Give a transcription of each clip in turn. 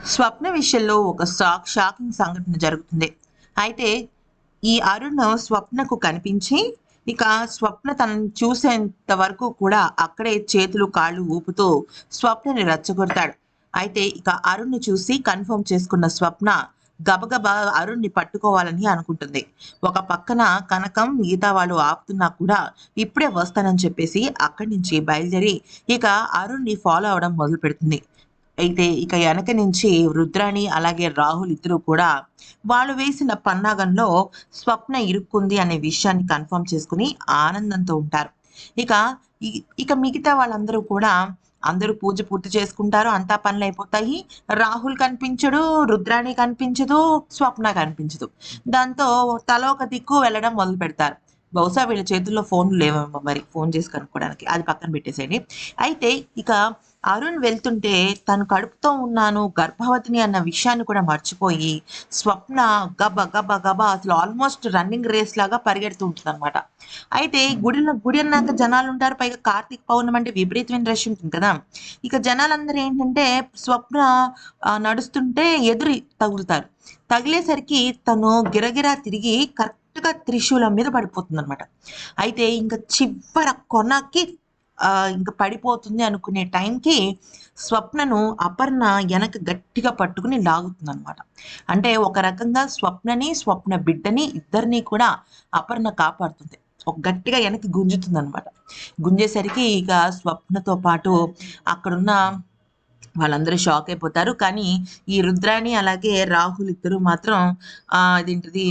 స్వప్న విషయంలో ఒక షాకింగ్ సంఘటన జరుగుతుంది. అయితే ఈ అరుణ్ స్వప్నకు కనిపించి, ఇక స్వప్న తనని చూసేంత వరకు కూడా అక్కడే చేతులు, కాళ్ళు ఊపుతూ స్వప్నని రెచ్చగొడతాడు. అయితే ఇక అరుణ్‌ని చూసి కన్ఫర్మ్ చేసుకున్న స్వప్న గబగబా అరుణ్‌ని పట్టుకోవాలని అనుకుంటుంది. ఒక పక్కన కనకం మిగతా వాళ్ళు ఆపుతున్నా కూడా ఇప్పుడే వస్తానని చెప్పేసి అక్కడి నుంచి బయలుదేరి ఇక అరుణ్‌ని ఫాలో అవ్వడం మొదలుపెడుతుంది. అయితే ఇక వెనక నుంచి రుద్రాణి అలాగే రాహుల్ ఇద్దరు కూడా వాళ్ళు వేసిన పన్నాగంలో స్వప్న ఇరుక్కుంది అనే విషయాన్ని కన్ఫర్మ్ చేసుకుని ఆనందంతో ఉంటారు. ఇక ఇక మిగతా వాళ్ళందరూ కూడా అందరూ పూజ పూర్తి చేసుకుంటారు. అంతా పనులయిపోతాయి. రాహుల్ కనిపించడు, రుద్రాణి కనిపించదు, స్వప్న కనిపించదు. దాంతో తలా ఒక దిక్కు వెళ్ళడం మొదలుపెడతారు. బహుశా వీళ్ళ చేతుల్లో ఫోన్లు లేవేమో మరి ఫోన్ చేసి కనుక్కోవడానికి. అది పక్కన పెట్టేసేయండి. అయితే ఇక అరుణ్ వెళ్తుంటే తను కడుపుతో ఉన్నాను, గర్భవతిని అన్న విషయాన్ని కూడా మర్చిపోయి స్వప్న గబా అసలు ఆల్మోస్ట్ రన్నింగ్ రేస్ లాగా పరిగెడుతూ ఉంటుందన్నమాట. అయితే గుడి అన్నాక జనాలుంటారు. పైగా కార్తీక పౌర్ణమి అంటే విపరీతమైన రష్ ఉంటుంది కదా! ఇక జనాలందరూ ఏంటంటే స్వప్న నడుస్తుంటే ఎదురు తగులుతారు. తగిలేసరికి తను గిరగిరా తిరిగి కరెక్ట్‌గా త్రిశూలం మీద పడిపోతుందనమాట. అయితే ఇంక చివర కొనకి ఇంక పడిపోతుంది అనుకునే టైంకి స్వప్నను అపర్ణ ఎనక గట్టిగా పట్టుకుని లాగుతుందనమాట. అంటే ఒక రకంగా స్వప్నని, స్వప్న బిడ్డని ఇద్దరిని కూడా అపర్ణ కాపాడుతుంది. ఒక గట్టిగా వెనక్కి గుంజుతుందనమాట. గుంజేసరికి ఇక స్వప్నతో పాటు అక్కడున్న వాళ్ళందరూ షాక్ అయిపోతారు. కానీ ఈ రుద్రాణి అలాగే రాహుల్ ఇద్దరు మాత్రం అదేంటిది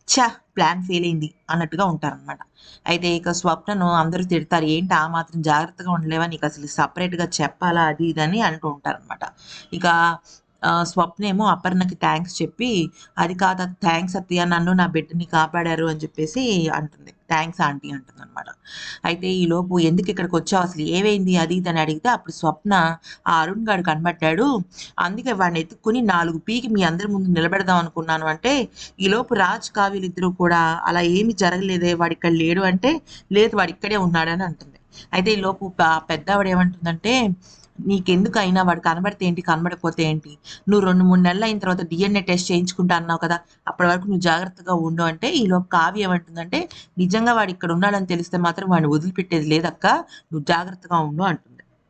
ఛ! ప్లాన్ ఫెయిల్ అయింది అన్నట్టుగా ఉంటారనమాట. అయితే ఇక స్వప్నను అందరూ తిడతారు. ఏంటి ఆ మాత్రం జాగ్రత్తగా ఉండలేవా? నీకసలు సెపరేట్‌గా చెప్పాలా? అది ఇది అని అంటూ ఉంటారనమాట. ఇక స్వప్నేమో అపర్ణకి థాంక్స్ చెప్పి, అది కాదు థాంక్స్ అత్తయ్య నన్ను నా బిడ్డని కాపాడారు అని చెప్పేసి అంటుంది. థాంక్స్ ఆంటీ అంటుందనమాట. అయితే ఈలోపు ఎందుకు ఇక్కడికొచ్చావు? అసలు ఏమైంది? అది ఇది అని అడిగితే అప్పుడు స్వప్న ఆ అరుణ్ గాడు కనబడ్డాడు. అందుకే వాడిని ఎతుక్కొని 4 పీకి మీ అందరి ముందు నిలబెడదాం అనుకున్నాను అంటే, ఈలోపు రాజ్, కావ్యలిద్దరూ కూడా అలా ఏమి జరగలేదే వాడిక్కడ లేడు అంటే, లేదు వాడిక్కడే ఉన్నాడని అంటుంది. అయితే ఈలోపు పెద్దావిడ ఏమంటుందంటే, నీకెందుకైనా వాడు కనబడితే ఏంటి? కనబడకపోతే ఏంటి? నువ్వు 2, 3 నెలలయిన తర్వాత డీఎన్ఏ టెస్ట్ చేయించుకుంటా అన్నావు కదా! అప్పటి వరకు నువ్వు జాగ్రత్తగా ఉండు అంటే, ఈలోపు కావ్య ఏమంటుందంటే, నిజంగా వాడిక్కడ ఉన్నాడని తెలిస్తే మాత్రం వాడిని వదిలిపెట్టేది లేదక్కా. నువ్వు జాగ్రత్తగా ఉండు అంటుంది.